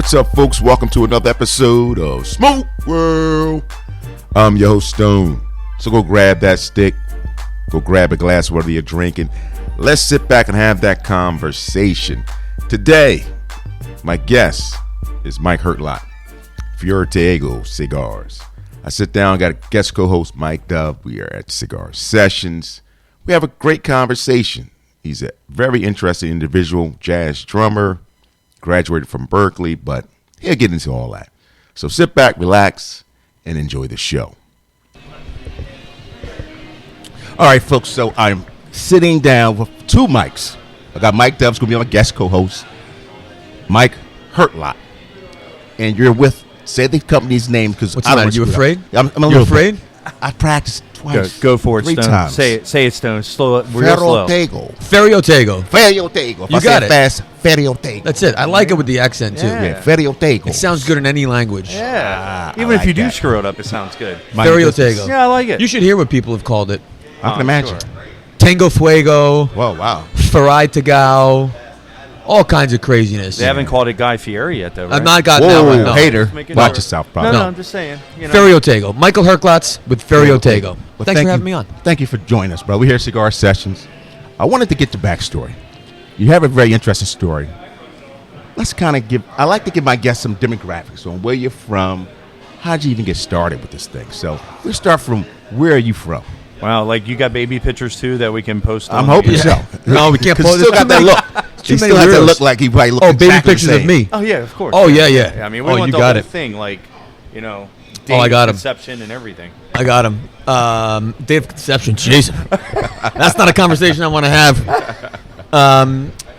What's up, folks? Welcome to another episode of Smoke World. I'm your host, Stone. So go grab that stick, go grab a glass, whatever you're drinking. Let's sit back and have that conversation. Today, my guest is Michael Herklots, Ferio Tego Cigars. I sit down, got a guest co-host, Mike Dove. We are at Cigar Sessions. We have a great conversation. He's a very interesting individual, jazz drummer, graduated from Berkeley, but he'll get into all that. So sit back, relax, and enjoy the show. All right, folks, so I'm sitting down with two mics. I got Mike Dove's going to be my guest co-host, Mike Herklots. And you're with, say the company's name, because I don't know. You afraid? I'm a little afraid? I practiced twice. Go for it, three Stone. Times. Say it, Stone. Slow, real slow. Ferio Tego. Ferio Tego. If You I got say it. fast, Ferio Tego. That's it. I like it with the accent, too. Yeah, Ferio Tego. It sounds good in any language. Yeah. I Even if like you do that. screw it up, it sounds good. Ferio Tego. Yeah, I like it. You should hear what people have called it. I can imagine. Sure. Tango Fuego, Whoa, wow. Ferio Tego, all kinds of craziness. They haven't called it Guy Fieri yet, though, right? I've not gotten Whoa, that one. No. hater. Making Watch sure. yourself, No, brother. I'm just saying. You know. Ferio Tego. Michael Herklots with Ferio Tego. Well, Thanks for having you. me on. Thank you for joining us, bro. We're here at Cigar Sessions. I wanted to get your backstory. You have a very interesting story. Let's kind of I like to give my guests some demographics on where you're from. How'd you even get started with this thing? So we'll start from where are you from? Wow, like you got baby pictures, too, that we can post on I'm hoping Yeah. so. No, we can't Because post he still got that look. Too He many still has that weirdos. look like he probably looked Oh, baby exactly pictures the of same. me. Oh, yeah, of course. Oh, yeah. I mean, we Oh, want you the got whole it. thing, like, you know, Oh, I date, got 'em. conception and everything. I got him. Date of conception. Jeez. That's not a conversation I want to have.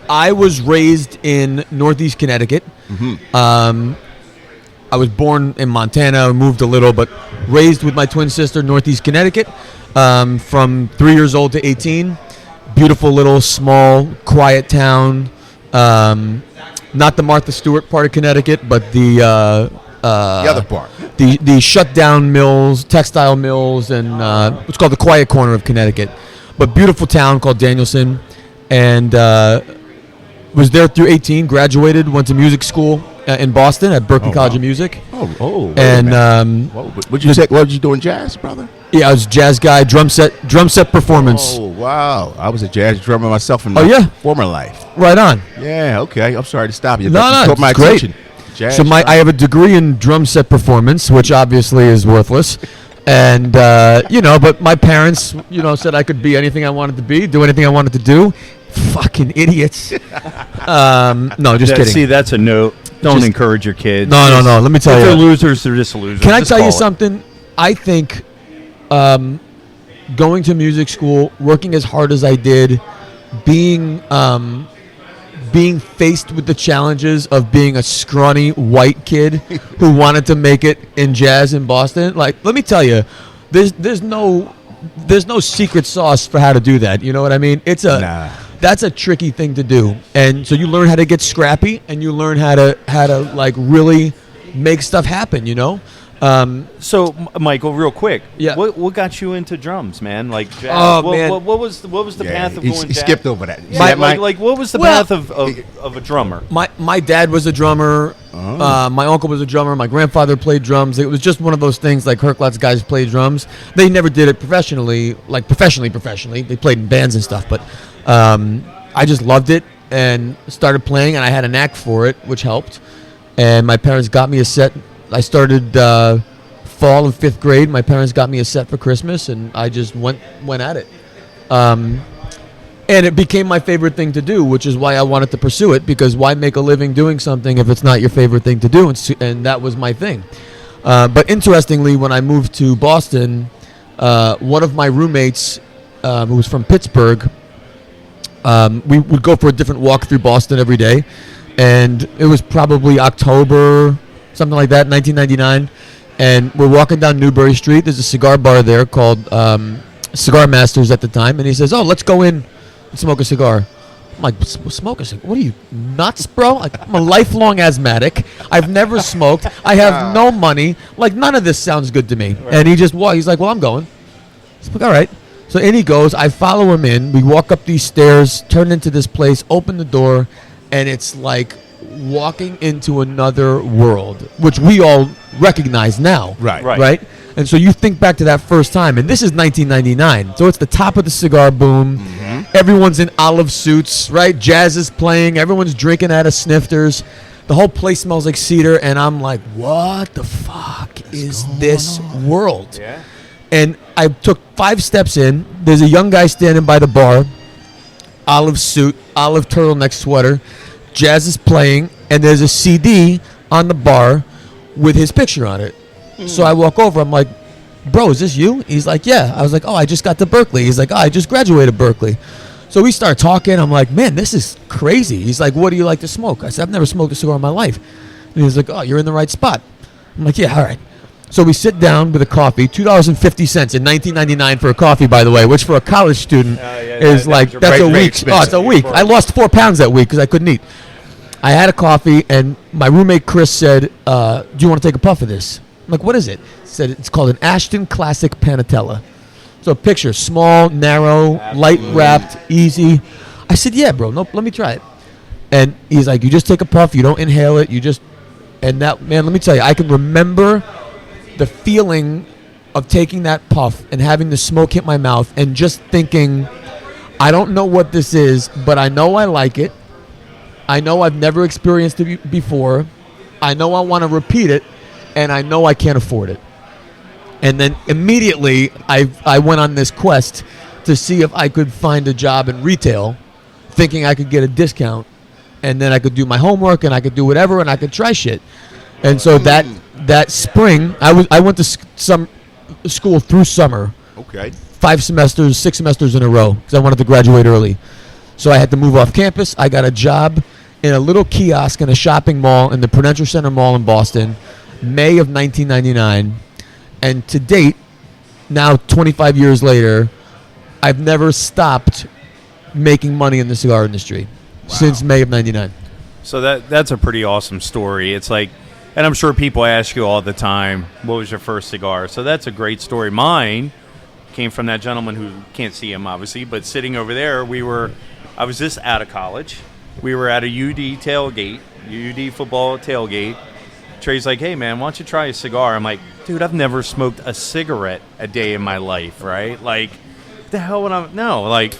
I was raised in Northeast Connecticut. I was born in Montana, moved a little, but raised with my twin sister, Northeast Connecticut, from 3 years old to 18. Beautiful little, small, quiet town. Not the Martha Stewart part of Connecticut, but the other part. the shut down mills, textile mills, and what's called the quiet corner of Connecticut. But beautiful town called Danielson, and was there through 18. Graduated, went to music school in Boston at Berklee College of Music. And What did you do in jazz, brother? yeah, I was a jazz guy, drum set performance. Oh, wow. I was a jazz drummer myself in Oh, my yeah? former life. Right on. Yeah, okay. I'm sorry to stop you. No, but no, you caught my it's great. attention. Jazz So drummer. I have a degree in drum set performance, which obviously is worthless. And, but my parents, said I could be anything I wanted to be, do anything I wanted to do. Fucking idiots. No, just kidding. See, that's a no. Don't Just- encourage your kids. No. Let me tell If you. they're losers, they're just losers. Can I Just tell you call it. something? I think going to music school, working as hard as I did, being faced with the challenges of being a scrawny white kid who wanted to make it in jazz in Boston. Like, let me tell you, there's no secret sauce for how to do that. You know what I mean? That's a tricky thing to do, and so you learn how to get scrappy, and you learn how to like really make stuff happen. So, Michael, real quick, Yeah. what got you into drums, man? Like, jazz? Oh, man. What was the path of going he jazz? skipped over that. Yeah, See that, Mike? like, what was the Well- path of a drummer? My dad was a drummer. My uncle was a drummer. My grandfather played drums. It was just one of those things like Herklots guys play drums. They never did it professionally, like professionally. They played in bands and stuff, but I just loved it and started playing, and I had a knack for it, which helped. And my parents got me a set. I started fall of 5th grade. My parents got me a set for Christmas, and I just went at it. And it became my favorite thing to do, which is why I wanted to pursue it, because why make a living doing something if it's not your favorite thing to do? And that was my thing. But interestingly, when I moved to Boston, one of my roommates, who was from Pittsburgh, we would go for a different walk through Boston every day. And it was probably October, something like that, 1999. And we're walking down Newbury Street. There's a cigar bar there called Cigar Masters at the time. And he says, "Oh, let's go in and smoke a cigar." I'm like, "Smoke a cigar? What are you, nuts, bro?" Like, I'm a lifelong asthmatic. I've never smoked. I have no money. Like, none of this sounds good to me. Right. And he's like, "Well, I'm going." I'm like, "All right." So in he goes. I follow him in. We walk up these stairs, turn into this place, open the door, and it's like walking into another world, which we all recognize now. Right. Right? And so you think back to that first time, and this is 1999. So it's the top of the cigar boom. Everyone's in olive suits, right? Jazz is playing. Everyone's drinking out of snifters. The whole place smells like cedar, and I'm like, what the fuck is this world? Yeah. And I took 5 steps in. There's a young guy standing by the bar, olive suit, olive turtleneck sweater. Jazz is playing, and there's a CD on the bar with his picture on it. So I walk over. I'm like, bro, is this you? He's like, yeah. I was like, oh, I just got to Berkeley. He's like, oh, I just graduated Berkeley. So we start talking. I'm like, man, this is crazy. He's like, what do you like to smoke? I said, I've never smoked a cigar in my life. And he's like, oh, you're in the right spot. I'm like, yeah, all right. So we sit down with a coffee, $2.50 in 1999 for a coffee, by the way, which for a college student is that's a week. Oh, it's a week. I lost 4 pounds that week because I couldn't eat. I had a coffee, and my roommate Chris said, do you want to take a puff of this? I'm like, what is it? He said, it's called an Ashton Classic Panatella. So picture, small, narrow, light wrapped, easy. I said, yeah, bro, nope, let me try it. And he's like, you just take a puff, you don't inhale it, and that, man, let me tell you, I can remember the feeling of taking that puff and having the smoke hit my mouth and just thinking, I don't know what this is, but I know I like it. I know I've never experienced it before. I know I want to repeat it, and I know I can't afford it. And then immediately I went on this quest to see if I could find a job in retail, thinking I could get a discount, and then I could do my homework and I could do whatever and I could try shit. And so that spring, I went to some school through summer. Okay. 6 semesters in a row because I wanted to graduate early. So I had to move off campus. I got a job in a little kiosk in a shopping mall in the Prudential Center Mall in Boston, May of 1999. And to date, now 25 years later, I've never stopped making money in the cigar industry since May of 99. So that's a pretty awesome story. It's like, and I'm sure people ask you all the time, what was your first cigar? So that's a great story. Mine came from that gentleman who can't see him, obviously, but sitting over there, I was just out of college. We were at a UD tailgate, UD football tailgate. Trey's like, hey, man, why don't you try a cigar? I'm like, dude, I've never smoked a cigarette a day in my life, right? Like, the hell would I? No, like,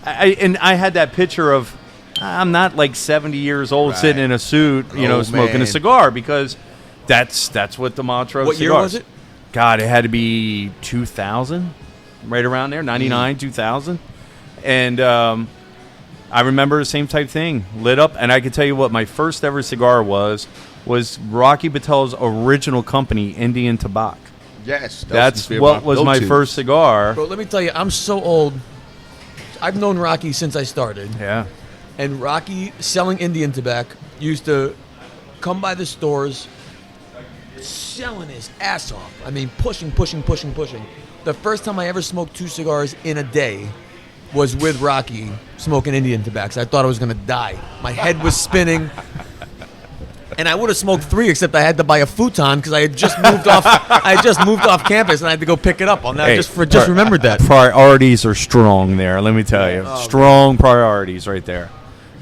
I had that picture of, I'm not like 70 years old sitting in a suit, smoking a cigar, because that's what the mantra of What cigars. year was it? God, it had to be 2000, right around there, 99, 2000. And I remember the same type thing, lit up. And I can tell you what my first ever cigar was Rocky Patel's original company, Indian Tobacco. Yes. That's what was my first cigar. Bro, let me tell you, I'm so old. I've known Rocky since I started. Yeah. And Rocky, selling Indian tobacco, used to come by the stores, selling his ass off. I mean, pushing. The first time I ever smoked 2 cigars in a day was with Rocky smoking Indian tobacco. I thought I was going to die. My head was spinning. And I would have smoked 3, except I had to buy a futon because I had just moved off. I had just moved off campus, and I had to go pick it up. On that, just remembered that. Priorities are strong there. Let me tell you, strong priorities right there.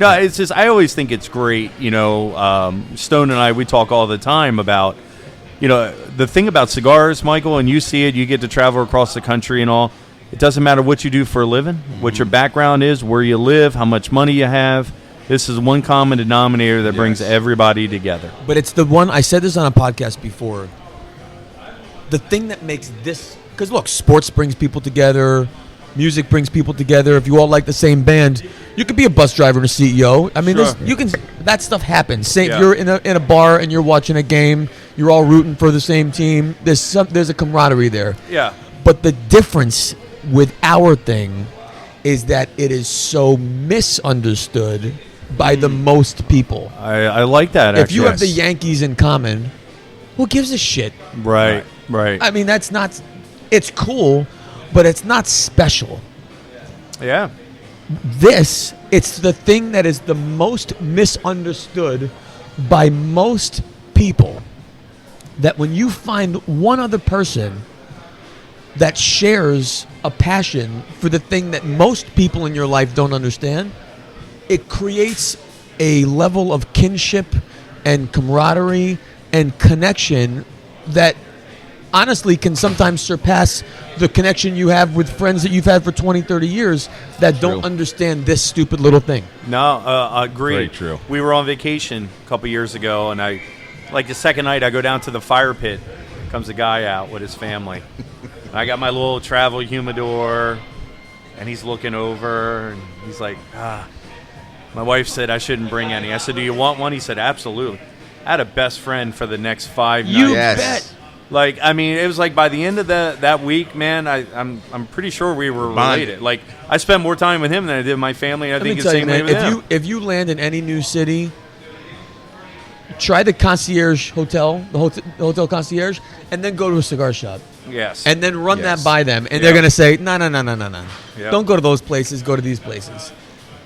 No, it's just I always think it's great. Stone and I, we talk all the time about, the thing about cigars, Michael, and you see it. You get to travel across the country and all. It doesn't matter what you do for a living, what your background is, where you live, how much money you have. This is one common denominator that brings everybody together. But it's the one, I said this on a podcast before, the thing that makes this, because look, sports brings people together, music brings people together. If you all like the same band, you could be a bus driver and a CEO. I mean, that stuff happens. If you're in a bar and you're watching a game, you're all rooting for the same team. There's a camaraderie there. Yeah. But the difference with our thing is that it is so misunderstood by the most people. I like that. If you have the Yankees in common, who gives a shit? Right. I mean, that's not. It's cool, but it's not special. Yeah. It's the thing that is the most misunderstood by most people. That when you find one other person that shares a passion for the thing that most people in your life don't understand, it creates a level of kinship and camaraderie and connection that honestly can sometimes surpass the connection you have with friends that you've had for 20, 30 years that don't understand this stupid little thing. No, I agree. Very true. We were on vacation a couple years ago, and the second night, I go down to the fire pit. Comes a guy out with his family. I got my little travel humidor, and he's looking over, and he's like, my wife said I shouldn't bring any. I said, do you want one? He said, absolutely. I had a best friend for the next 5 nights. You bet. Like, I mean, it was like by the end of that week, man, I'm pretty sure we were related. Like, I spent more time with him than I did with my family, and I think it's the same way with him. If you land in any new city, try the concierge hotel, the hotel concierge, and then go to a cigar shop. Yes. And then run that by them, and they're going to say, no. Yep. Don't go to those places, go to these places.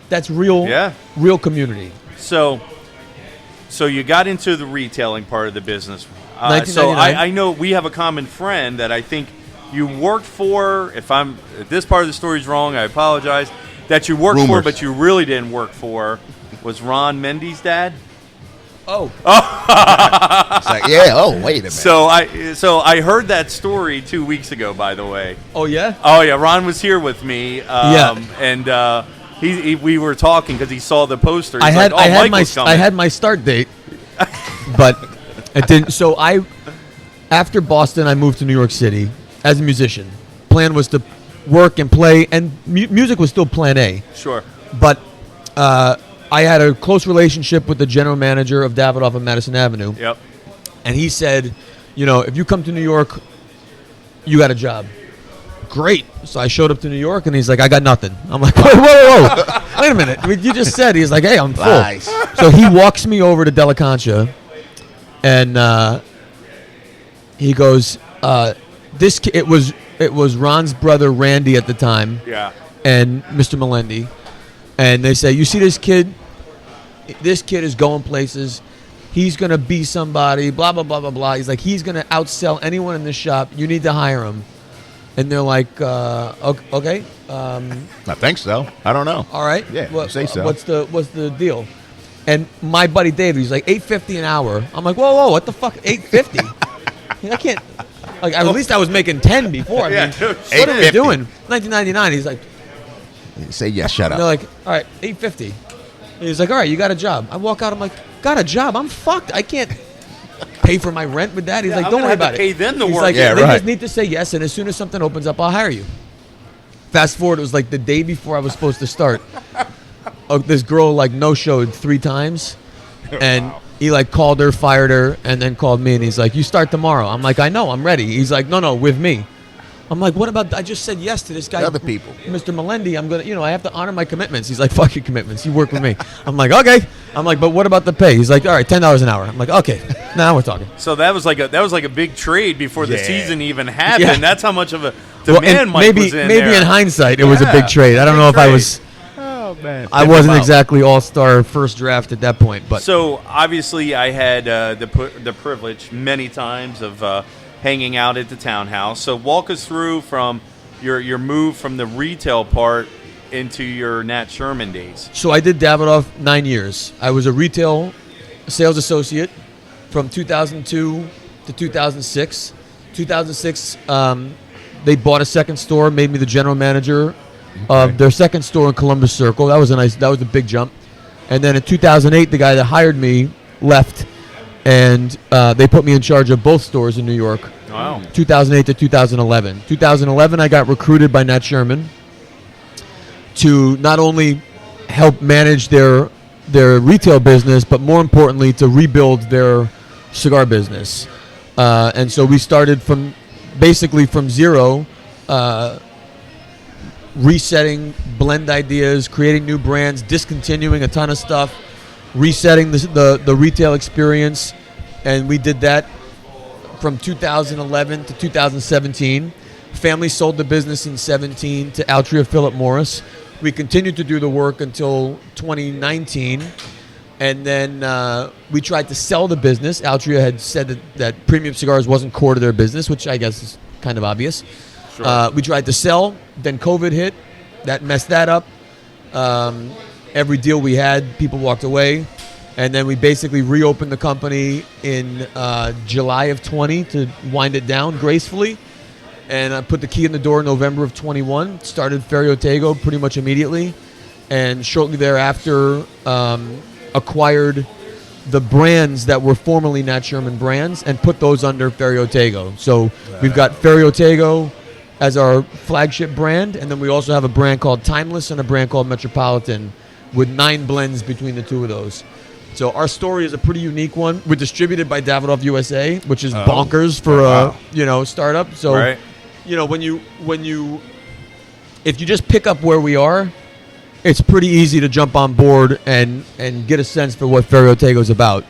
That's real community. So you got into the retailing part of the business. So 1999. I know we have a common friend that I think you worked for. If this part of the story is wrong, I apologize. That you worked for, but you really didn't work for, was Ron Mendy's dad. Oh. It's like, wait a minute. So I heard that story 2 weeks ago, by the way. Oh, yeah? Oh, yeah. Ron was here with me. And we were talking because he saw the poster. He's I had my start date, but it didn't. So after Boston, I moved to New York City as a musician. Plan was to work and play, and music was still plan A. Sure. But I had a close relationship with the general manager of Davidoff on Madison Avenue. Yep. And he said, if you come to New York, you got a job. Great. So I showed up to New York, and he's like, I got nothing. I'm like, whoa. Wait a minute. I mean, you just said. He's like, hey, I'm full. Nice. So he walks me over to Della Concha, and he goes, it was Ron's brother, Randy, at the time. Yeah. And Mr. Melendi. And they say, you see this kid? This kid is going places. He's going to be somebody, blah, blah, blah, blah, blah. He's like, he's going to outsell anyone in this shop. You need to hire him. And they're like, okay. I think so. I don't know. All right. Yeah, you say so. What's the deal? And my buddy Dave, he's like, $8.50 an hour. I'm like, whoa, what the fuck, $8.50? I can't. Like, at least I was making 10 before. I mean, what are we doing? 1999. He's like, You say yes, shut and up. they're like, all right, $8.50. And he's like, all right, you got a job. I walk out. I'm like, got a job? I'm fucked. I can't pay for my rent with that. He's like, don't worry about it. Pay them to He's work. like, Yeah, they right. just need to say yes, and as soon as something opens up, I'll hire you. Fast forward, it was like the day before I was supposed to start. This girl no-showed 3 times, and he called her, fired her, and then called me, and he's like, you start tomorrow. I'm like, I know, I'm ready. He's like, no, with me. I'm like, what about, I just said yes to this guy. Other people. Mr. Melendi, I'm going to, I have to honor my commitments. He's like, fuck your commitments. You work with me. I'm like, okay. I'm like, but what about the pay? He's like, all right, $10 an hour. I'm like, okay. Now we're talking. So that was like a big trade before the season even happened. Yeah. That's how much of a demand Mike was in maybe there. in hindsight, it was a big trade. I don't know if I was. Oh, man. I wasn't exactly all-star first draft at that point, but So obviously, I had the privilege many times of hanging out at the townhouse. So walk us through from your move from the retail part into your Nat Sherman days. So I did Davidoff 9 years. I was a retail sales associate from 2002 to 2006. 2006, they bought a second store, made me the general manager of their second store in Columbus Circle. That was a big jump. And then in 2008, the guy that hired me left, and they put me in charge of both stores in New York. Wow. 2008 to 2011. 2011, I got recruited by Nat Sherman to not only help manage their retail business, but more importantly, to rebuild their cigar business. And so we started from zero, resetting blend ideas, creating new brands, discontinuing a ton of stuff, resetting the retail experience, and we did that from 2011 to 2017. Family sold the business in 17 to Altria Philip Morris. We continued to do the work until 2019, and then we tried to sell the business. Altria had said that premium cigars wasn't core to their business, which I guess is kind of obvious. Sure. We tried to sell, then COVID hit. That messed that up. every deal we had, people walked away. And then we basically reopened the company in July of 20 to wind it down gracefully. And I put the key in the door in November of 21, started Ferio Tego pretty much immediately. And shortly thereafter, acquired the brands that were formerly Nat Sherman brands and put those under Ferio Tego. So we've got Ferio Tego as our flagship brand, and then we also have a brand called Timeless and a brand called Metropolitan with 9 blends between the two of those. So our story is a pretty unique one. We're distributed by Davidoff USA, which is bonkers for a startup. So Right. if you just pick up where we are, it's pretty easy to jump on board and get a sense for what Ferio Tego is about.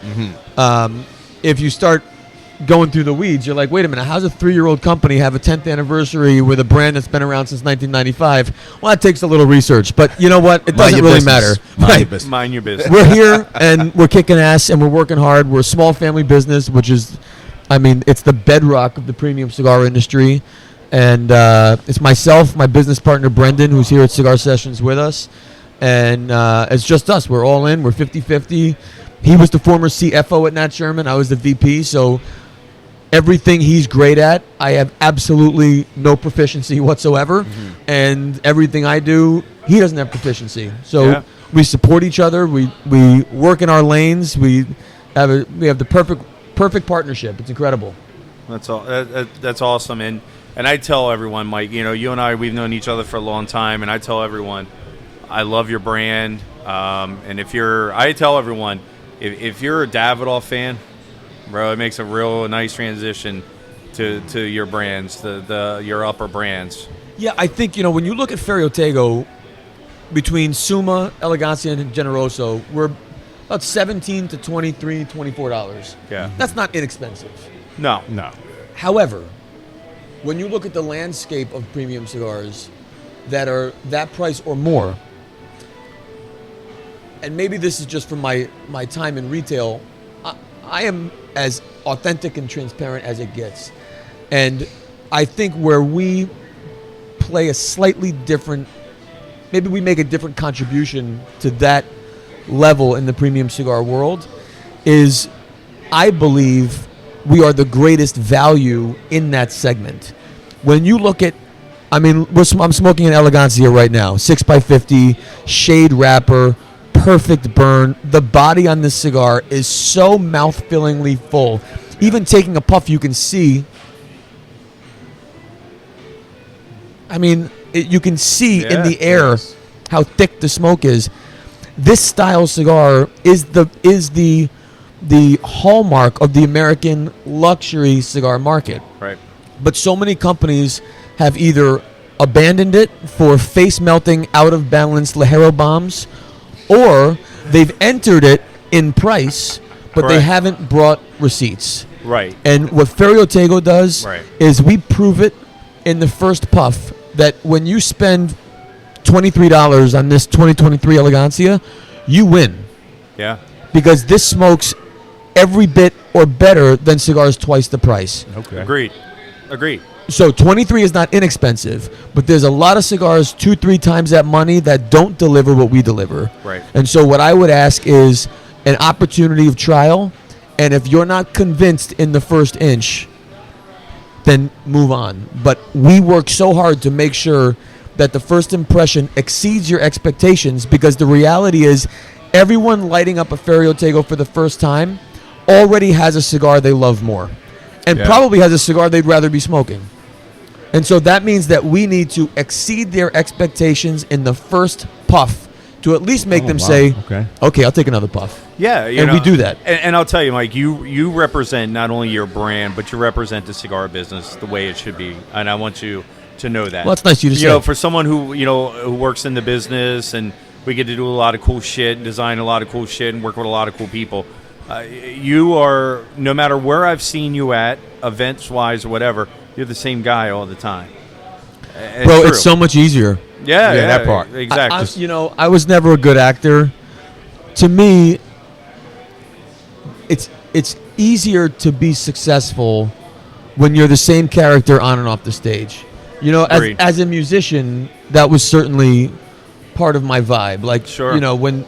If you start going through the weeds, you're like, wait a minute, how's a 3-year-old company have a 10th anniversary with a brand that's been around since 1995? Well, that takes a little research, but you know what? It doesn't really matter. Mind your business. We're here and we're kicking ass and we're working hard. We're a small family business, which is, it's the bedrock of the premium cigar industry. And it's myself, my business partner, Brendan, who's here at Cigar Sessions with us. And it's just us. We're all in. We're 50-50. He was the former CFO at Nat Sherman. I was the VP. So everything he's great at, I have absolutely no proficiency whatsoever. And everything I do, he doesn't have proficiency. So we support each other. We work in our lanes. We have the perfect partnership. It's incredible. That's all. That's awesome. And I tell everyone, Mike, you and I, we've known each other for a long time, and I tell everyone, I love your brand. And I tell everyone, if you're a Davidoff fan, bro, it makes a real nice transition to your brands, your upper brands. Yeah, I think, when you look at Ferio Tego, between Suma, Elegancia, and Generoso, we're about $17 to $23, $24. Yeah. That's not inexpensive. No. However, when you look at the landscape of premium cigars that are that price or more, and maybe this is just from my time in retail, I am as authentic and transparent as it gets. And I think where we play a slightly different, maybe we make a different contribution to that level in the premium cigar world, is I believe we are the greatest value in that segment. When you look at, I'm smoking an Elegancia right now, 6x50, shade wrapper, perfect burn. The body on this cigar is so mouth-fillingly full. Even taking a puff, you can see. You can see in the air how thick the smoke is. This style cigar is the hallmark of the American luxury cigar market. Right. But so many companies have either abandoned it for face-melting, out-of-balance Ligero bombs, or they've entered it in price, but they haven't brought receipts. Right. And what Ferio Tego does is we prove it in the first puff that when you spend $23 on this 2023 Elegancia, you win. Yeah. Because this smokes every bit or better than cigars twice the price. Okay. Agreed. So 23 is not inexpensive, but there's a lot of cigars 2-3 times that money that don't deliver what we deliver. Right. And so what I would ask is an opportunity of trial, and if you're not convinced in the first inch, then move on. But we work so hard to make sure that the first impression exceeds your expectations, because the reality is everyone lighting up a Ferio Tego for the first time already has a cigar they love more. And probably has a cigar they'd rather be smoking. And so that means that we need to exceed their expectations in the first puff to at least make them say, okay, I'll take another puff. Yeah. We do that. And I'll tell you, Mike, you represent not only your brand, but you represent the cigar business the way it should be. And I want you to know that. Well, that's nice of you to say. For someone who works in the business, and we get to do a lot of cool shit, design a lot of cool shit, and work with a lot of cool people. You are, no matter where I've seen you at, events-wise or whatever, you're the same guy all the time. Bro, it's so much easier. Yeah, that part. Exactly. I was never a good actor. To me, it's easier to be successful when you're the same character on and off the stage. As a musician, that was certainly part of my vibe. Like, Sure. you know, when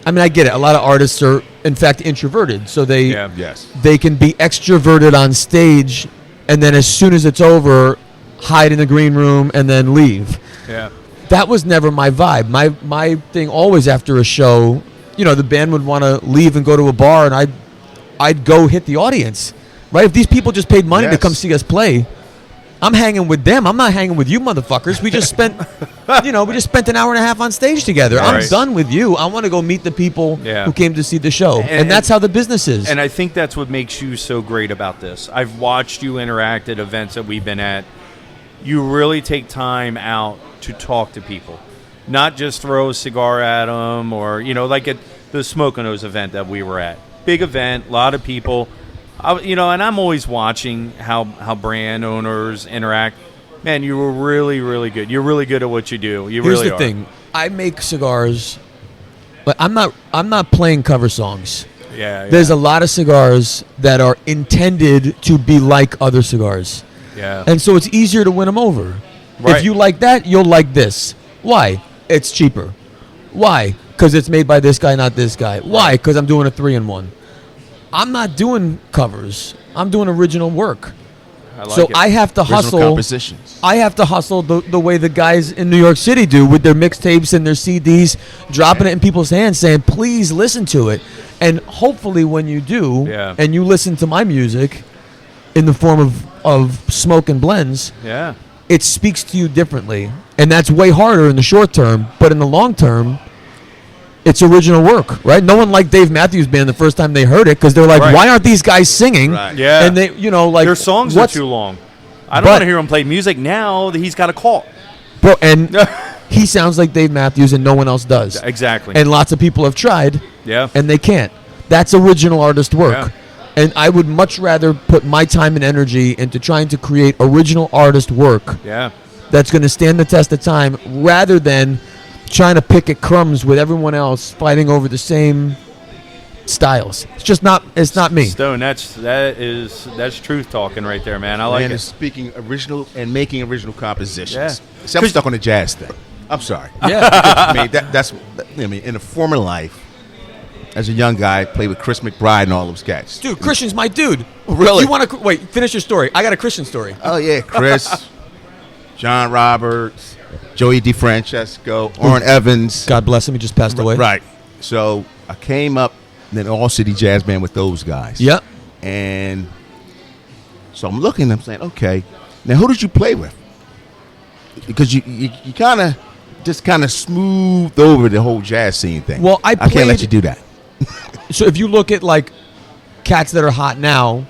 I get it. A lot of artists are, in fact, introverted, so Yeah. Yes. they can be extroverted on stage, and then as soon as it's over, hide in the green room and then leave. Yeah. That was never my vibe. My thing always after a show, you know, the band would want to leave and go to a bar, and I'd go hit the audience, right? If these people just paid money to Yes. come see us play, I'm hanging with them. I'm not hanging with you motherfuckers. We just spent, an hour and a half on stage together. I'm Right. done with you. I want to go meet the people Yeah. who came to see the show, and that's how the business is. And I think that's what makes you so great about this. I've watched you interact at events that we've been at. You really take time out to talk to people, not just throw a cigar at them or, like at the Smoke and O's event that we were at. Big event, a lot of people. And I'm always watching how brand owners interact. Man, you were really, really good. You're really good at what you do. You Here's really the are. thing: I make cigars, but I'm not playing cover songs. Yeah. There's a lot of cigars that are intended to be like other cigars. Yeah. And so it's easier to win them over. Right. If you like that, you'll like this. Why? It's cheaper. Why? Because it's made by this guy, not this guy. Why? Because I'm doing a 3-in-1. I'm not doing covers. I'm doing original work. I like So it. I have to Original hustle. compositions. I have to hustle the way the guys in New York City do with their mixtapes and their CDs, dropping it in people's hands, saying, please listen to it. And hopefully when you do, Yeah. and you listen to my music in the form of smoke and blends, Yeah. it speaks to you differently. And that's way harder in the short term, but in the long term, it's original work, right? No one liked Dave Matthews Band the first time they heard it because they're like, Right. why aren't these guys singing? Right. Yeah. And they, like, Their songs are what's- too long. I don't But- want to hear him play music now that he's got a call. Bro, and he sounds like Dave Matthews and no one else does. Exactly. And lots of people have tried, yeah. and they can't. That's original artist work. Yeah. And I would much rather put my time and energy into trying to create original artist work Yeah. that's going to stand the test of time rather than trying to pick at crumbs with everyone else fighting over the same styles. It's not me. Stone, that's truth talking right there, man. I like Man it. is speaking original and making original compositions. Yeah. See, I'm stuck on the jazz thing. I'm sorry. Yeah. I mean, that's in a former life, as a young guy, I played with Chris McBride and all those guys. Dude, Christian's my dude. Really? You want to wait, finish your story. I got a Christian story. Oh yeah, Chris, John Roberts, Joey DeFrancesco, Orrin Evans. God bless him, he just passed away. Right. So I came up in an all-city jazz band with those guys. Yep. And so I'm looking, I'm saying, okay, now who did you play with? Because you kind of smoothed over the whole jazz scene thing. Well, I can't let played- you do that. So if you look at like cats that are hot now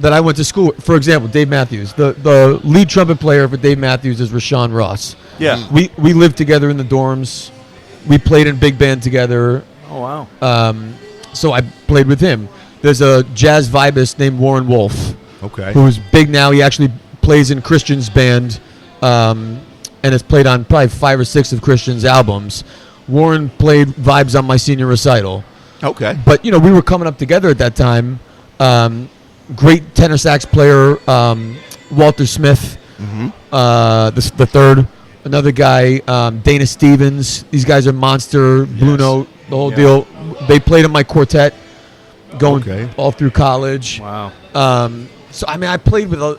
that I went to school with, for example, Dave Matthews, the lead trumpet player for Dave Matthews is Rashawn Ross. Yeah. We lived together in the dorms. We played in big band together. Oh, wow. So I played with him. There's a jazz vibist named Warren Wolf Okay. who's big now. He actually plays in Christian's band and has played on probably 5 or 6 of Christian's albums. Warren played vibes on my senior recital. Okay. But, we were coming up together at that time. Great tenor sax player, Walter Smith, the third. Another guy, Dana Stevens. These guys are monster, Blue Yes. Note, the whole Yeah. deal. They played in my quartet going Okay. all through college. Wow. So, I played with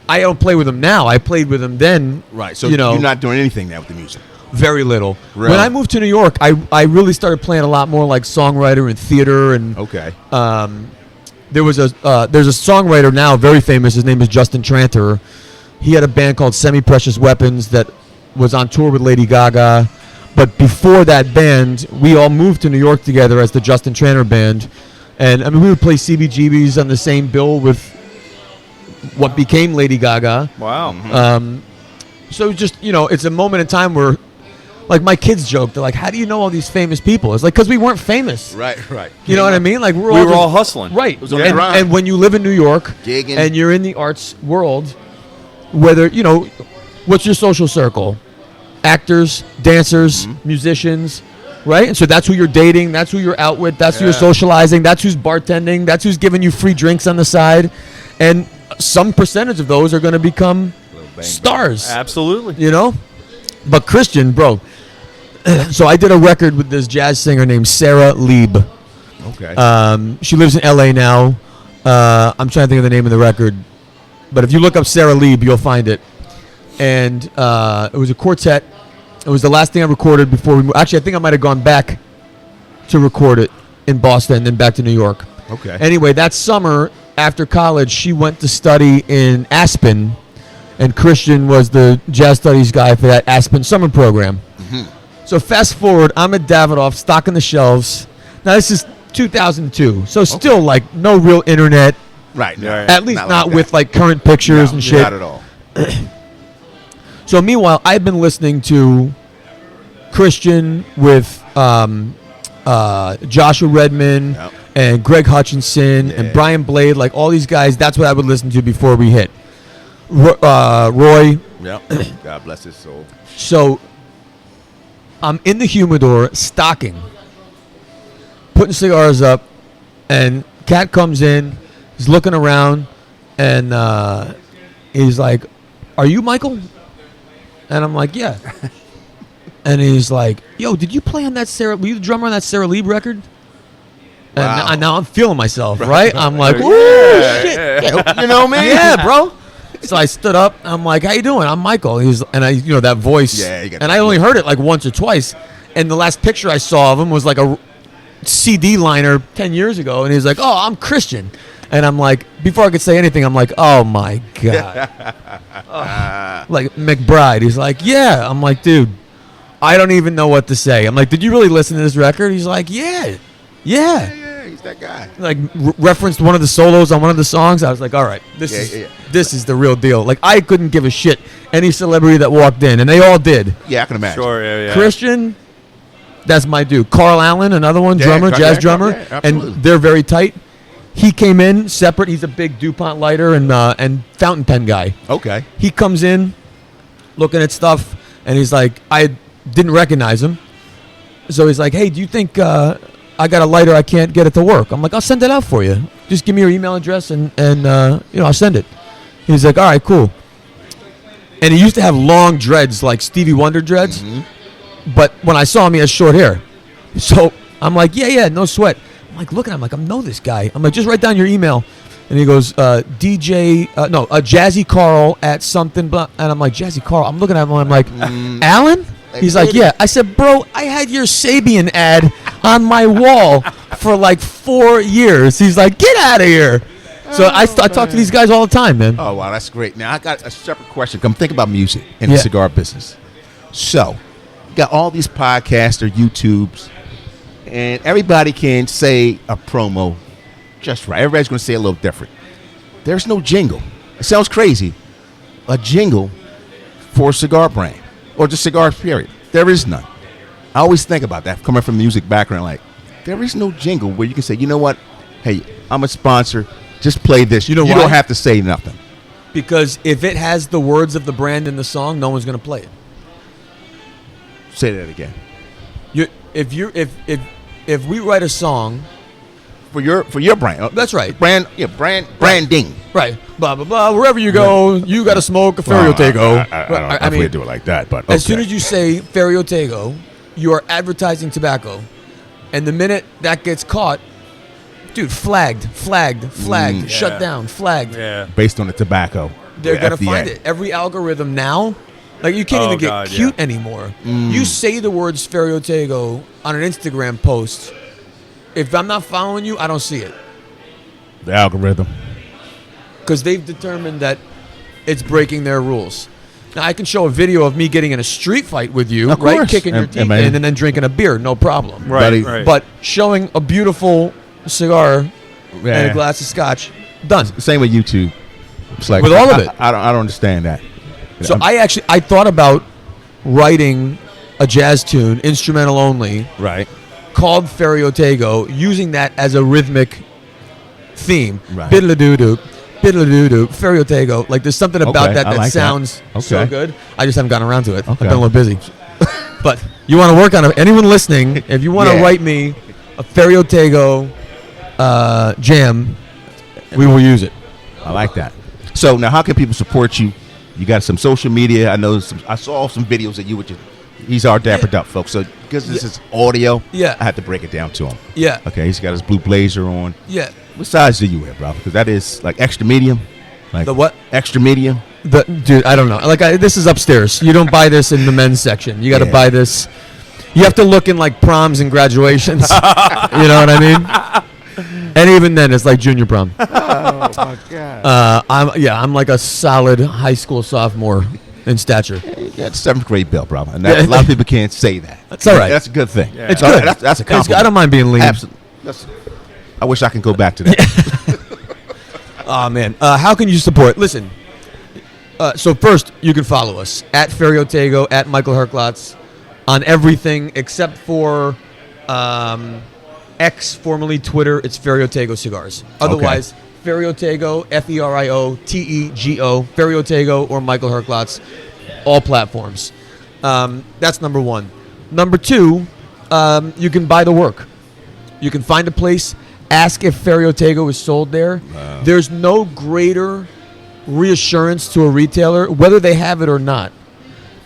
I don't play with them now. I played with them then. Right. So you're not doing anything now with the music. Very little. Really? When I moved to New York, I really started playing a lot more like songwriter and theater and Okay. there's a songwriter now very famous. His name is Justin Tranter. He had a band called Semi Precious Weapons that was on tour with Lady Gaga. But before that band, we all moved to New York together as the Justin Tranter Band. And we would play CBGBs on the same bill with what became Lady Gaga. Wow. So just, it's a moment in time where, like, my kids joke. They're like, how do you know all these famous people? It's like, because we weren't famous. Right. Right. You know what I mean? Like, we were We were just- all hustling. Right. was on the grind. And when you live in New York Gigging. and you're in the arts world, whether, what's your social circle? Actors, dancers, musicians, right? And so that's who you're dating. That's who you're out with. That's who you're Yeah. socializing. That's who's bartending. That's who's giving you free drinks on the side. And some percentage of those are going to become Little bang, bang. stars. Absolutely. But Christian, bro, So I did a record with this jazz singer named Sarah Lieb. Okay. She lives in L.A. now. I'm trying to think of the name of the record. But if you look up Sarah Lieb, you'll find it. And it was a quartet. It was the last thing I recorded before we moved. Actually, I think I might have gone back to record it in Boston and then back to New York. Okay. Anyway, that summer after college, she went to study in Aspen. And Christian was the jazz studies guy for that Aspen summer program. Mm-hmm. So fast forward, I'm at Davidoff, stocking the shelves. Now, this is 2002. So still, like, no real internet. Right. No, At least not like with, like, current pictures and shit. Not at all. So meanwhile, I've been listening to Christian with Joshua Redman and Greg Hutchinson and Brian Blade, like all these guys. That's what I would listen to before we hit. Roy. Yeah. God bless his soul. So I'm in the humidor stocking, putting cigars up, and Cat comes in. He's looking around, and he's like, "Are you Michael?" And I'm like, "Yeah." And he's like, "Yo, did you play on that Sarah? Were you the drummer on that Sarah Lieb record?" Wow. And now I'm feeling myself, right? I'm like, "Ooh, shit!" Yeah, you know me? Yeah, bro. So I stood up. I'm like, "How you doing?" I'm Michael. And I, that voice. Yeah, you got and that I only heard it like once or twice. And the last picture I saw of him was like a CD liner 10 years ago. And he's like, "Oh, I'm Christian." And I'm like, before I could say anything, I'm like, "Oh my God." Like McBride. He's like, "Yeah." I'm like, "Dude, I don't even know what to say." I'm like, "Did you really listen to this record?" He's like, "Yeah. Yeah, he's that guy. Like referenced one of the solos on one of the songs. I was like, "All right, this is the real deal." Like I couldn't give a shit any celebrity that walked in, and they all did. Yeah, I can imagine. Sure, yeah. Christian, that's my dude. Carl Allen, another one, drummer, jazz drummer, and they're very tight. He came in separate. He's a big DuPont lighter and fountain pen guy. Okay. He comes in, looking at stuff, and he's like, I didn't recognize him, so he's like, "Hey, do you think I got a lighter? I can't get it to work." I'm like, "I'll send it out for you. Just give me your email address and I'll send it." He's like, "All right, cool." And he used to have long dreads, like Stevie Wonder dreads, but when I saw him, he has short hair. So I'm like, yeah, no sweat. I'm like, looking at him, like, I know this guy. I'm like, just write down your email. And he goes, Jazzy Carl at something. Blah. And I'm like, Jazzy Carl. I'm looking at him, I'm like, Alan? He's like, yeah. I said, bro, I had your Sabian ad on my wall for like 4 years. He's like, get out of here. So I talk to these guys all the time, man. Oh, wow, that's great. Now, I got a separate question. Come think about music in the cigar business. So, you got all these podcasts or YouTubes, and everybody can say a promo just right. Everybody's going to say it a little different. There's no jingle. It sounds crazy. A jingle for a cigar brand or just cigars, period. There is none. I always think about that coming from a music background. Like, there is no jingle where you can say, you know what? Hey, I'm a sponsor. Just play this. You why? don't have to say nothing. Because if it has the words of the brand in the song, no one's going to play it. Say that again. If we write a song for your brand. That's right. Branding. Right. Blah blah blah. Wherever you go, you got to smoke a Ferio Tego. I mean, do it like that, but as soon as you say Ferio Tego, you are advertising tobacco, and the minute that gets caught, dude, flagged, shut down, flagged. Yeah. Based on the tobacco, they're gonna find it. Every algorithm now. Like, you can't even get cute anymore. You say the words Ferio Tego on an Instagram post. If I'm not following you, I don't see it. The algorithm. Because they've determined that it's breaking their rules. Now, I can show a video of me getting in a street fight with you, right? Kicking your teeth in and then drinking a beer, no problem. Right. But showing a beautiful cigar and a glass of scotch, done. Same with YouTube. It's like, with all of it. I don't understand that. So I thought about writing a jazz tune, instrumental only, right, called Ferio Tego, using that as a rhythmic theme. Right. Biddle-a-doo-doo, Ferio Tego. Like, there's something about that like sounds so good. I just haven't gotten around to it. Okay. I've been a little busy. But you want to work on it. Anyone listening, if you want to write me a Ferio Tego jam, we will use it. I like that. So now, how can people support you? You got some social media. I know I saw some videos of you with He's our Dapper Duck, folks. So because this is audio, Yeah. I had to break it down to him. Yeah. Okay, he's got his blue blazer on. Yeah. What size do you wear, bro? Because that is like extra medium. Like The what? Extra medium. Dude, I don't know. This is upstairs. You don't buy this in the men's section. You got to Yeah. buy this. You have to look in like proms and graduations. You know what I mean? And even then, it's like junior prom. Oh my god. I'm like a solid high school sophomore in stature. You got 7th grade bill, bro, and a lot of people can't say that. That's all right. That's a good thing. Yeah. It's So good. That's a compliment. I don't mind being lean. Absolutely. I wish I could go back to that. Oh man, how can you support? Listen. So first, you can follow us at Ferio Tego, at Michael Herklots, on everything except for X, formerly Twitter. It's Ferio Tego Cigars. Otherwise, Ferio Tego, FERIOTEGO, Ferio Tego, or Michael Herklots, all platforms. That's number one. Number two, you can buy the work. You can find a place, ask if Ferio Tego is sold there. There's no greater reassurance to a retailer, whether they have it or not,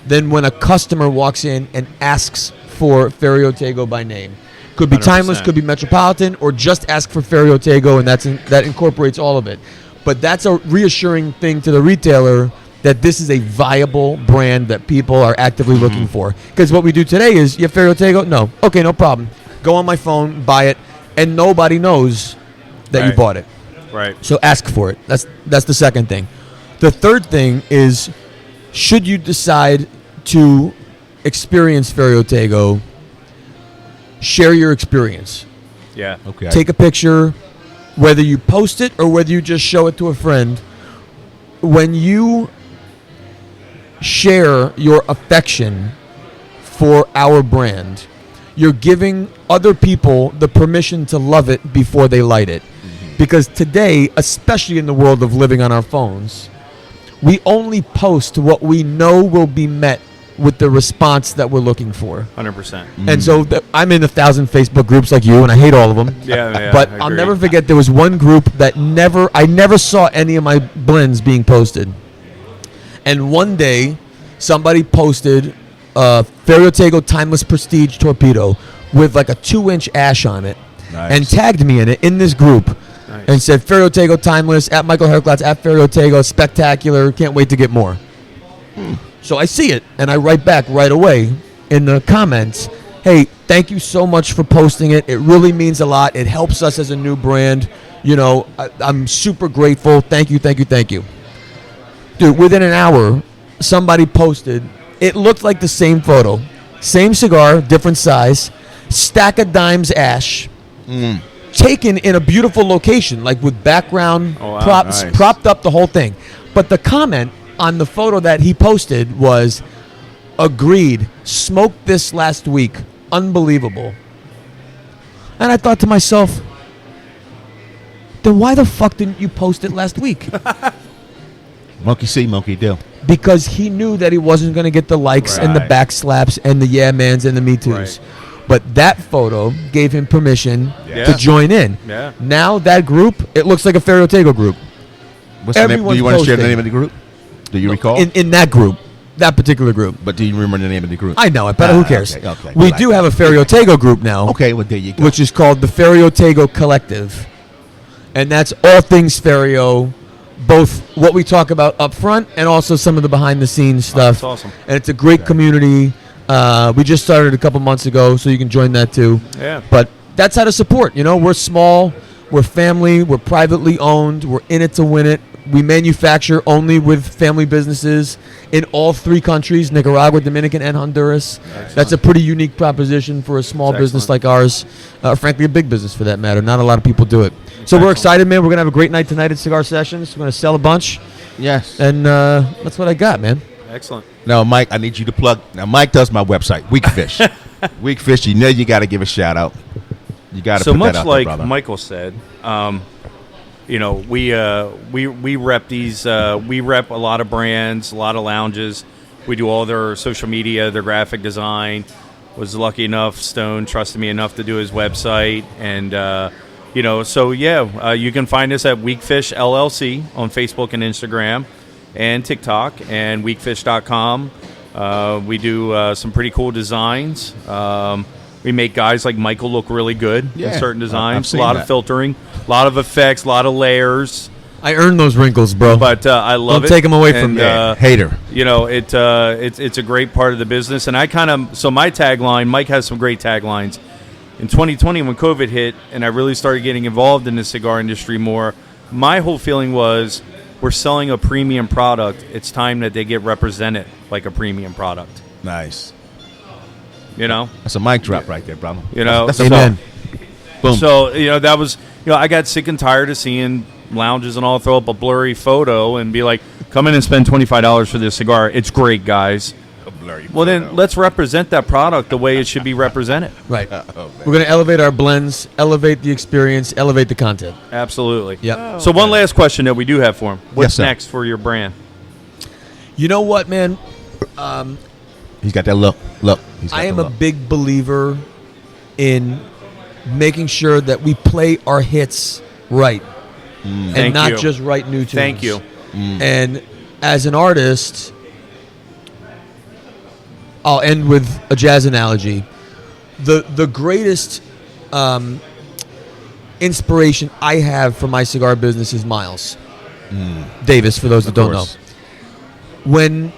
than when a customer walks in and asks for Ferio Tego by name. Could be 100%. Timeless, could be Metropolitan, or just ask for Ferio Tego, and that incorporates all of it. But that's a reassuring thing to the retailer that this is a viable brand that people are actively looking for. Because what we do today is, you have Ferio Tego? No. Okay, no problem. Go on my phone, buy it, and nobody knows that you Right. bought it. Right. So ask for it. That's the second thing. The third thing is, should you decide to experience Ferio Tego, share your experience. Yeah. Okay. Take a picture, whether you post it or whether you just show it to a friend. When you share your affection for our brand, you're giving other people the permission to love it before they light it. Because today, especially in the world of living on our phones, we only post what we know will be met with the response that we're looking for. 100%. And so I'm in 1,000 Facebook groups like you, and I hate all of them. Yeah, But I I'll agree. never forget, there was one group that I never saw any of my blends being posted. And one day, somebody posted Ferio Tego Timeless Prestige Torpedo with like a 2-inch ash on it, Nice. and tagged me in it in this group. Nice. And said, Ferio Tego Timeless, at Michael Herklots, at Ferio Tego, spectacular, can't wait to get more. So I see it, and I write back right away in the comments, hey, thank you so much for posting it. It really means a lot. It helps us as a new brand. You know, I'm super grateful. Thank you, thank you, thank you. Dude, within an hour, somebody posted, it looked like the same photo. Same cigar, different size, stack of dimes ash, taken in a beautiful location, like with background Oh, wow. props, Nice. propped up the whole thing. But the comment on the photo that he posted was, agreed, smoked this last week, unbelievable. And I thought to myself, then why the fuck didn't you post it last week? Monkey see, monkey do. Because he knew that he wasn't going to get the likes and the Right. back slaps and the yeah mans and the me toos. Right. But that photo gave him permission Yeah. to join in. Yeah. Now that group, it looks like a Ferio Tego group. What's the name? Do Everyone's you want to share the posting. name of the group? Do you recall? In that group, that particular group. But do you remember the name of the group? I know it, but who cares? Okay. We Like do that. have a Ferio Tego group now, Okay, well there you go. which is called the Ferio Tego Collective. And that's all things Ferio, both what we talk about up front and also some of the behind the scenes stuff. That's awesome. And it's a great community. We just started a couple months ago, so you can join that too. Yeah. But that's how to support. You know, we're small, we're family, we're privately owned, we're in it to win it. We manufacture only with family businesses in all 3 countries, Nicaragua, Dominican, and Honduras. That's a pretty unique proposition for a small That's business excellent. like ours. Frankly, a big business for that matter. Not a lot of people do it. So we're excellent. excited, man. We're going to have a great night tonight at Cigar Sessions. We're going to sell a bunch. Yes. And that's what I got, man. Excellent. Now, Mike, I need you to plug. Now, Mike does my website, Weekfish. Weekfish, you know you got to give a shout out. You got to So put much that out like there, brother. Michael said, you know, we rep these. We rep a lot of brands, a lot of lounges. We do all their social media, their graphic design. Was lucky enough, Stone trusted me enough to do his website, and you know, so yeah, you can find us at Weekfish LLC on Facebook and Instagram, and TikTok, and weekfish.com. We do some pretty cool designs. We make guys like Michael look really good in certain designs. A lot of filtering, a lot of effects, a lot of layers. I earned those wrinkles, bro. But I love it. Don't take them away from me. Hater. You know, it's a great part of the business. And I so my tagline, Mike has some great taglines. In 2020, when COVID hit and I really started getting involved in the cigar industry more, my whole feeling was we're selling a premium product. It's time that they get represented like a premium product. Nice. You know? That's a mic drop right there, brother. You know? That's Amen. Boom. So, you know, that was, you know, I got sick and tired of seeing lounges and all throw up a blurry photo and be like, come in and spend $25 for this cigar. It's great, guys. A blurry Well, photo. then let's represent that product the way it should be represented. Right. man. We're going to elevate our blends, elevate the experience, elevate the content. Absolutely. Yep. So one last question that we do have for him. What's sir. next for your brand? You know what, man? He's got that look. Look. He's got I am the a look. big believer in making sure that we play our hits right. And Thank not you. just write new tunes. Thank you. And as an artist, I'll end with a jazz analogy. The greatest inspiration I have for my cigar business is Miles Davis, for those that don't know. course. When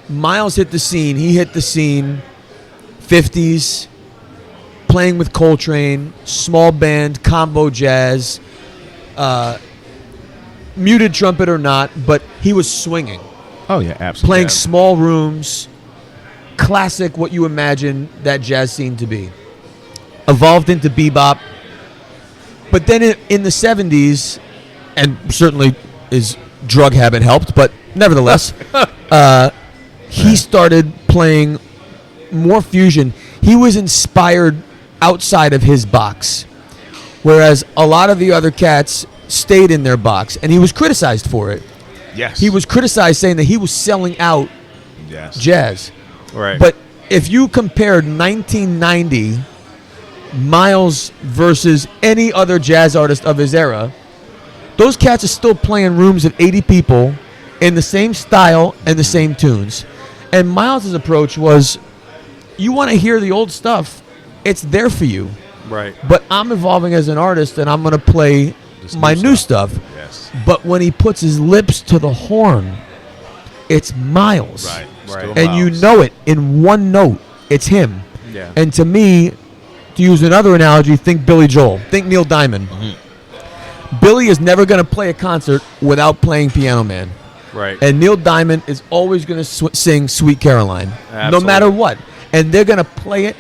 Miles hit the scene, he hit the scene 50s, playing with Coltrane, small band, combo jazz, muted trumpet or not, but he was swinging, Oh, yeah, absolutely. playing small rooms, classic what you imagine that jazz scene to be. Evolved into bebop. But then in the 70s, and certainly his drug habit helped, but nevertheless, he started playing more fusion. He was inspired outside of his box, whereas a lot of the other cats stayed in their box, and he was criticized for it. Yes. He was criticized saying that he was selling out Yes. jazz. Right. But if you compared 1990 Miles versus any other jazz artist of his era, those cats are still playing rooms of 80 people in the same style and the same tunes. And Miles' approach was, you want to hear the old stuff, it's there for you. right. But I'm evolving as an artist, and I'm going to play my new stuff. Yes. But when he puts his lips to the horn, it's Miles. Right. Right. Still And you Miles. know it in one note. It's him. Yeah. And to me, to use another analogy, think Billy Joel. Think Neil Diamond. Billy is never going to play a concert without playing Piano Man. right. And Neil Diamond is always going to sing Sweet Caroline. No Absolutely. matter what. And they're going to play it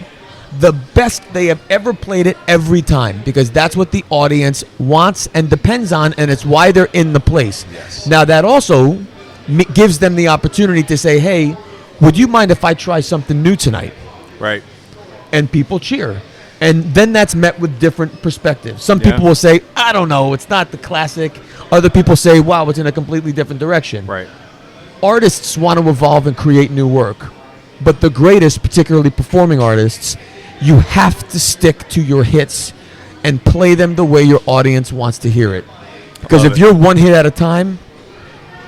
the best they have ever played it every time, because that's what the audience wants and depends on, and it's why they're in the place. Yes. Now, that also gives them the opportunity to say, hey, would you mind if I try something new tonight? right. And people cheer. And then that's met with different perspectives. Some Yeah. people will say, I don't know, it's not the classic. Other people say, wow, it's in a completely different direction. Right. Artists want to evolve and create new work. But the greatest, particularly performing artists, you have to stick to your hits and play them the way your audience wants to hear it. Because Love if it. you're one hit at a time,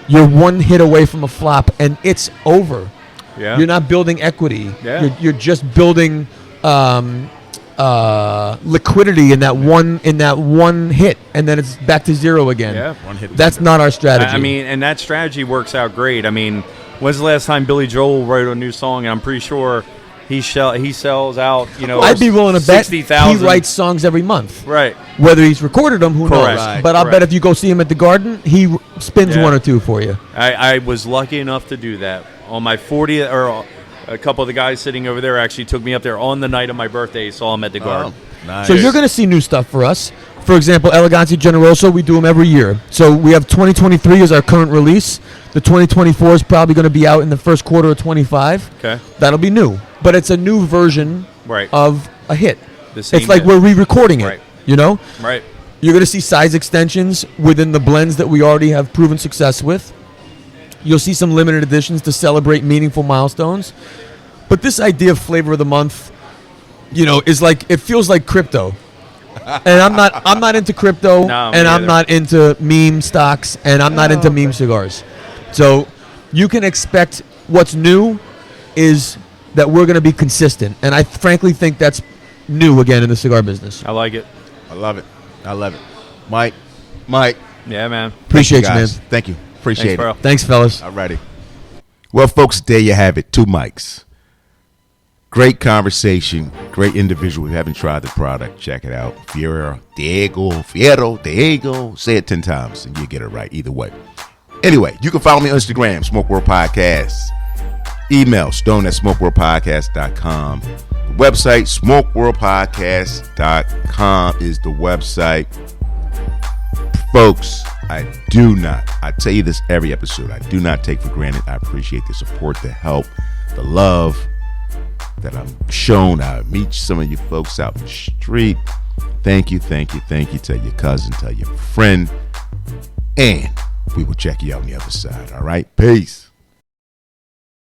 you're one hit away from a flop, and it's over. Yeah. You're not building equity. Yeah. You're just building liquidity in that one hit, and then it's back to zero again. Yeah. One hit That's not our strategy. I mean, and that strategy works out great. I mean, when's the last time Billy Joel wrote a new song? And I'm pretty sure he sells out. You know, I'd be willing to bet 60,000. he writes songs every month. Right. Whether he's recorded them, who Correct. knows? Right, But I'll bet correct. if you go see him at the Garden, he spins Yeah. one or two for you. I was lucky enough to do that on my 40th, or a couple of the guys sitting over there actually took me up there on the night of my birthday. Saw him at the Garden. Nice. So you're going to see new stuff for us. For example, Eleganza Generoso, we do them every year. So we have 2023 as our current release. The 2024 is probably going to be out in the first quarter of 25. Okay. That'll be new. But it's a new version Right. of a hit. The same It's like hit. we're re-recording it, Right. you know? Right. You're going to see size extensions within the blends that we already have proven success with. You'll see some limited editions to celebrate meaningful milestones. But this idea of flavor of the month, you know, is like, it feels like crypto. And I'm not into crypto, No, me and I'm neither. not into meme stocks, and I'm not into meme cigars. So you can expect what's new is that we're going to be consistent. And I frankly think that's new again in the cigar business. I like it. I love it. Mike. Yeah, man. Appreciate you, man. Guys. Thank you. Appreciate Thanks, bro. it. Thanks, fellas. Alrighty. Well, folks, there you have it. 2 mics. Great conversation. Great individual. If you haven't tried the product, check it out. Ferio Tego. Say it 10 times and you get it right either way. Anyway, you can follow me on Instagram, Smoke World Podcast. Email stone@smokeworldpodcast.com. The website, smokeworldpodcast.com is the website. Folks, I tell you this every episode, I do not take for granted. I appreciate the support, the help, the love that I'm shown. I meet some of you folks out in the street. Thank you. Tell your cousin, tell your friend. And we will check you out on the other side. All right? Peace.